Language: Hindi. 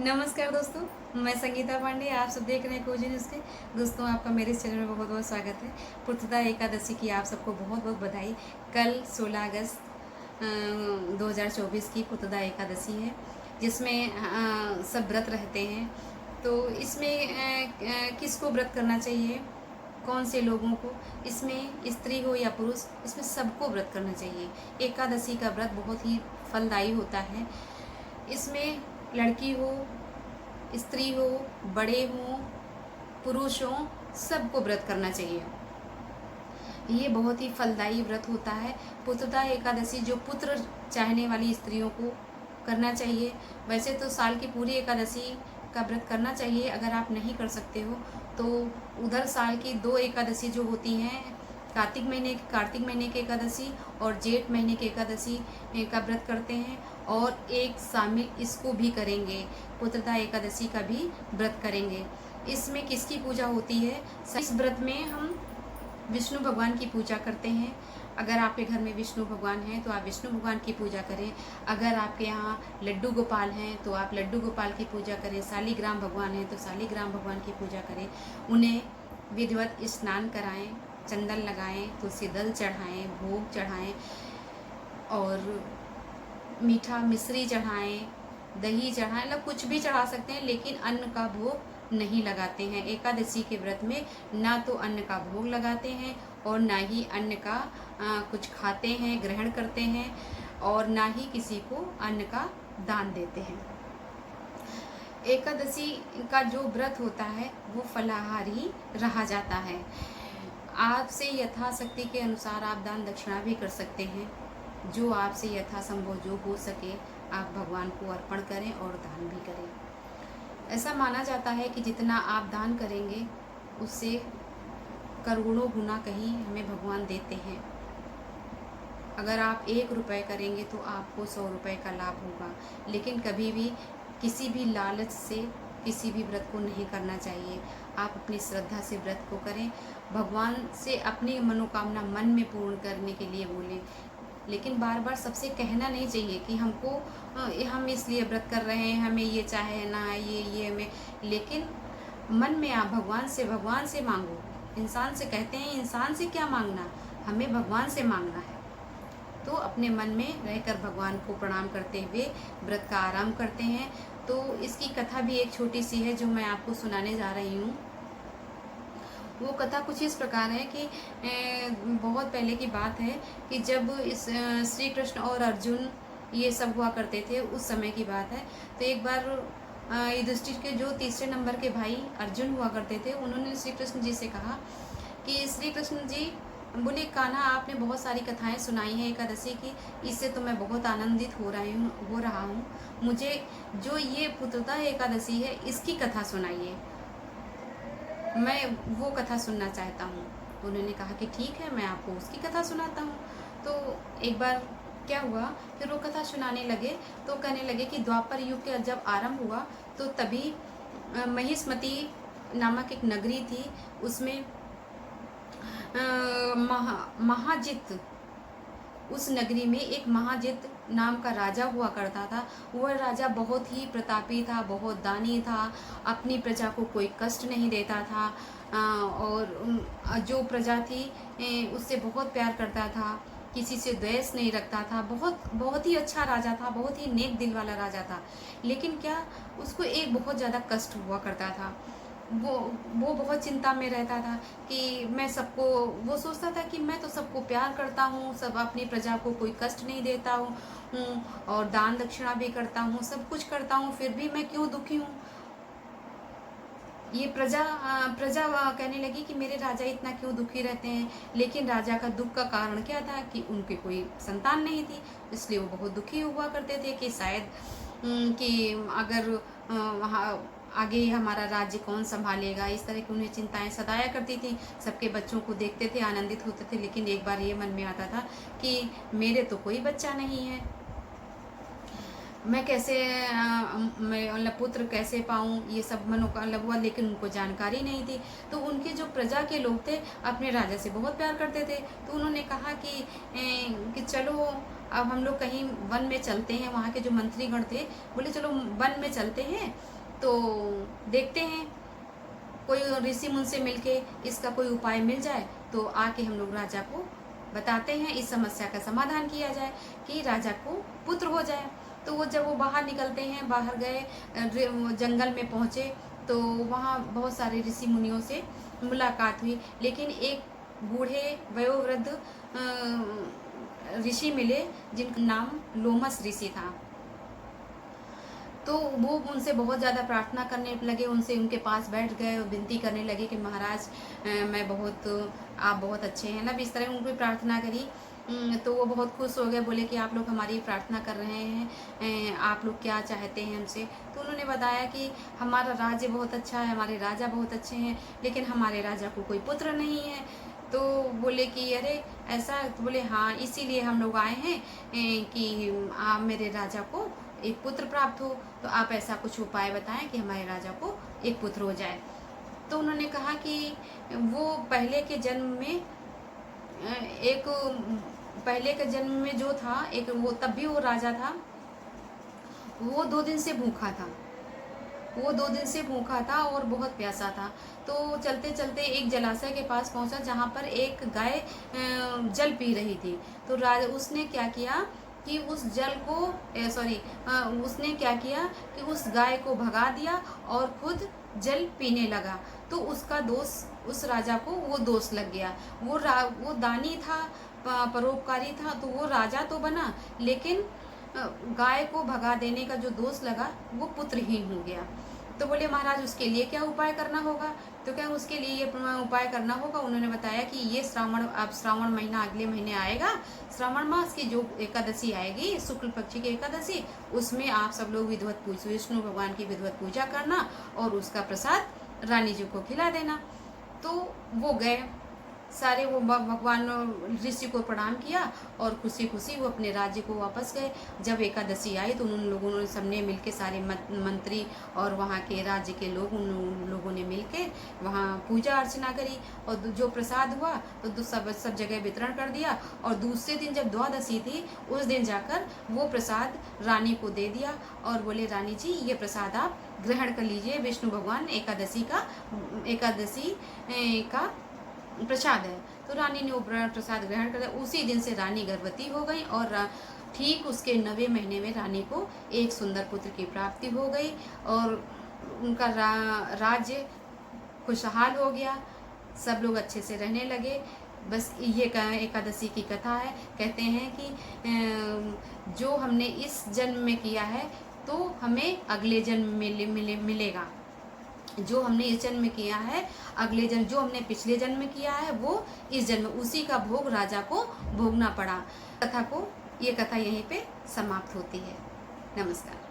नमस्कार दोस्तों, मैं संगीता पांडे। आप सब देख रहे हैं कोजी न्यूज़ के। दोस्तों, आपका मेरे इस चैनल में बहुत बहुत स्वागत है। पुत्रदा एकादशी की आप सबको बहुत बहुत बधाई। कल 16 अगस्त 2024 की पुत्रदा एकादशी है, जिसमें सब व्रत रहते हैं। तो इसमें किसको व्रत करना चाहिए, कौन से लोगों को, इसमें स्त्री हो या पुरुष, इसमें सबको व्रत करना चाहिए। एकादशी का व्रत बहुत ही फलदायी होता है। इसमें लड़की हो, स्त्री हो, बड़े हों, पुरुष हों, सबको व्रत करना चाहिए। ये बहुत ही फलदायी व्रत होता है। पुत्रदा एकादशी जो पुत्र चाहने वाली स्त्रियों को करना चाहिए। वैसे तो साल की पूरी एकादशी का व्रत करना चाहिए। अगर आप नहीं कर सकते हो तो उधर साल की 2 एकादशी जो होती हैं, कार्तिक महीने की एकादशी और जेठ महीने की एकादशी का व्रत करते हैं, और एक शामिल इसको भी करेंगे, पुत्रदा एकादशी का भी व्रत करेंगे। इसमें किसकी पूजा होती है? इस व्रत में हम विष्णु भगवान की पूजा करते हैं। अगर आपके घर में विष्णु भगवान हैं तो आप विष्णु भगवान की पूजा करें। अगर आपके यहाँ लड्डू गोपाल हैं तो आप लड्डू गोपाल की पूजा करें। शालिग्राम भगवान हैं तो शालिग्राम भगवान की पूजा करें। उन्हें विधिवत स्नान कराएं, चंदन लगाएं, तुलसी दल चढ़ाएं, भोग चढ़ाएं और मीठा मिश्री चढ़ाएं, दही चढ़ाएं, मतलब कुछ भी चढ़ा सकते हैं, लेकिन अन्न का भोग नहीं लगाते हैं। एकादशी के व्रत में ना तो अन्न का भोग लगाते हैं और ना ही अन्न का कुछ खाते हैं, ग्रहण करते हैं, और ना ही किसी को अन्न का दान देते हैं। एकादशी का जो व्रत होता है वो फलाहारी रहा जाता है। आपसे यथाशक्ति के अनुसार आप दान दक्षिणा भी कर सकते हैं। जो आपसे यथासंभव जो हो सके आप भगवान को अर्पण करें और दान भी करें। ऐसा माना जाता है कि जितना आप दान करेंगे उससे करोड़ों गुना कहीं हमें भगवान देते हैं। अगर आप 1 रुपये करेंगे तो आपको 100 रुपये का लाभ होगा। लेकिन कभी भी किसी भी लालच से किसी भी व्रत को नहीं करना चाहिए। आप अपनी श्रद्धा से व्रत को करें, भगवान से अपनी मनोकामना मन में पूर्ण करने के लिए बोलें। लेकिन बार बार सबसे कहना नहीं चाहिए कि हमको हम इसलिए व्रत कर रहे हैं, हमें ये चाहे ना ये हमें। लेकिन मन में आप भगवान से मांगो। इंसान से कहते हैं इंसान से क्या मांगना, हमें भगवान से मांगना है। तो अपने मन में रहकर भगवान को प्रणाम करते हुए व्रत का आरंभ करते हैं। तो इसकी कथा भी एक छोटी सी है जो मैं आपको सुनाने जा रही हूँ। वो कथा कुछ इस प्रकार है कि बहुत पहले की बात है कि जब इस श्री कृष्ण और अर्जुन ये सब हुआ करते थे, उस समय की बात है। तो एक बार युधिष्ठिर के जो तीसरे नंबर के भाई अर्जुन हुआ करते थे, उन्होंने श्री कृष्ण जी से कहा कि श्री कृष्ण जी बोले, कान्हा आपने बहुत सारी कथाएं सुनाई हैं एकादशी की, इससे तो मैं बहुत आनंदित हो रहा हूँ। मुझे जो ये पुत्रदा एकादशी है इसकी कथा सुनाइए, मैं वो कथा सुनना चाहता हूँ। तो उन्होंने कहा कि ठीक है, मैं आपको उसकी कथा सुनाता हूँ। तो एक बार क्या हुआ, फिर वो कथा सुनाने लगे तो कहने लगे कि द्वापर युग के जब आरंभ हुआ तो तभी महिष्मती नामक एक नगरी थी, उसमें महाजित, उस नगरी में एक महाजित नाम का राजा हुआ करता था। वह राजा बहुत ही प्रतापी था, बहुत दानी था, अपनी प्रजा को कोई कष्ट नहीं देता था, और जो प्रजा थी उससे बहुत प्यार करता था, किसी से द्वेष नहीं रखता था। बहुत ही अच्छा राजा था, बहुत ही नेक दिल वाला राजा था। लेकिन क्या, उसको एक बहुत ज़्यादा कष्ट हुआ करता था। वो बहुत चिंता में रहता था कि वो सोचता था कि मैं तो सबको प्यार करता हूँ, सब अपनी प्रजा को कोई कष्ट नहीं देता हूँ और दान दक्षिणा भी करता हूँ, सब कुछ करता हूँ, फिर भी मैं क्यों दुखी हूँ। ये प्रजा कहने लगी कि मेरे राजा इतना क्यों दुखी रहते हैं। लेकिन राजा का दुख का कारण क्या था कि उनके कोई संतान नहीं थी, इसलिए वो बहुत दुखी हुआ करते थे कि शायद कि अगर वहाँ आगे हमारा राज्य कौन संभालेगा। इस तरह की उन्हें चिंताएं सताया करती थी। सबके बच्चों को देखते थे, आनंदित होते थे, लेकिन एक बार ये मन में आता था कि मेरे तो कोई बच्चा नहीं है, मैं कैसे मैं मतलब पुत्र कैसे पाऊँ, ये सब मनोकामना हुआ। लेकिन उनको जानकारी नहीं थी। तो उनके जो प्रजा के लोग थे अपने राजा से बहुत प्यार करते थे। तो उन्होंने कहा कि चलो अब हम लोग कहीं वन में चलते हैं, वहाँ के जो मंत्रीगण थे बोले चलो वन में चलते हैं, तो देखते हैं कोई ऋषि मुनि से मिलके इसका कोई उपाय मिल जाए तो आके हम लोग राजा को बताते हैं, इस समस्या का समाधान किया जाए कि राजा को पुत्र हो जाए। तो वो जब वो बाहर निकलते हैं, बाहर गए, जंगल में पहुँचे तो वहाँ बहुत सारे ऋषि मुनियों से मुलाकात हुई, लेकिन एक बूढ़े वयोवृद्ध ऋषि मिले जिनका नाम लोमस ऋषि था। तो वो उनसे बहुत ज़्यादा प्रार्थना करने लगे, उनसे उनके पास बैठ गए और विनती करने लगे कि महाराज आप बहुत अच्छे हैं, इस तरह उनको प्रार्थना करी। तो वो बहुत खुश हो गए, बोले कि आप लोग हमारी प्रार्थना कर रहे हैं, आप लोग क्या चाहते हैं हमसे। तो उन्होंने बताया कि हमारा राज्य बहुत अच्छा है, हमारे राजा बहुत अच्छे हैं, लेकिन हमारे राजा को कोई पुत्र नहीं है। तो बोले कि अरे ऐसा, तो बोले हाँ इसीलिए हम लोग आए हैं कि आप मेरे राजा को एक पुत्र प्राप्त हो, तो आप ऐसा कुछ उपाय बताएं कि हमारे राजा को एक पुत्र हो जाए। तो उन्होंने कहा कि वो पहले के जन्म में जो था एक, वो तब भी वो राजा था, वो 2 दिन से भूखा था और बहुत प्यासा था। तो चलते चलते एक जलाशय के पास पहुंचा जहां पर एक गाय जल पी रही थी। तो उसने क्या किया कि उसने क्या किया कि उस गाय को भगा दिया और खुद जल पीने लगा। तो उसका दोष, उस राजा को वो दोष लग गया। वो दानी था, परोपकारी था, तो वो राजा तो बना, लेकिन गाय को भगा देने का जो दोष लगा वो पुत्रहीन हो गया। तो बोले महाराज उसके लिए क्या उपाय करना होगा। तो क्या उसके लिए ये उपाय करना होगा, उन्होंने बताया कि ये श्रावण महीना अगले महीने आएगा, श्रावण मास की जो एकादशी आएगी, शुक्ल पक्ष की एकादशी, उसमें आप सब लोग विष्णु भगवान की विधिवत पूजा करना और उसका प्रसाद रानी जी को खिला देना। तो वो गए, सारे वो भगवान ऋषि को प्रणाम किया और खुशी खुशी वो अपने राज्य को वापस गए। जब एकादशी आई तो उन लोगों ने सबने मिलके, सारे मंत्री और वहाँ के राज्य के लोग, उन लोगों ने मिलके वहाँ पूजा अर्चना करी और जो प्रसाद हुआ तो सब जगह वितरण कर दिया। और दूसरे दिन जब द्वादशी थी उस दिन जाकर वो प्रसाद रानी को दे दिया और बोले रानी जी ये प्रसाद आप ग्रहण कर लीजिए, विष्णु भगवान एकादशी का प्रसाद है। तो रानी ने वो प्रसाद ग्रहण कर दिया। उसी दिन से रानी गर्भवती हो गई और ठीक उसके 9वें महीने में रानी को एक सुंदर पुत्र की प्राप्ति हो गई और उनका राज्य खुशहाल हो गया, सब लोग अच्छे से रहने लगे। बस ये एकादशी की कथा है। कहते हैं कि जो हमने इस जन्म में किया है तो हमें अगले जन्म में मिलेगा, जो हमने इस जन्म में किया है अगले जन्म, जो हमने पिछले जन्म में किया है वो इस जन्म, उसी का भोग राजा को भोगना पड़ा। ये कथा यहीं पे समाप्त होती है। नमस्कार।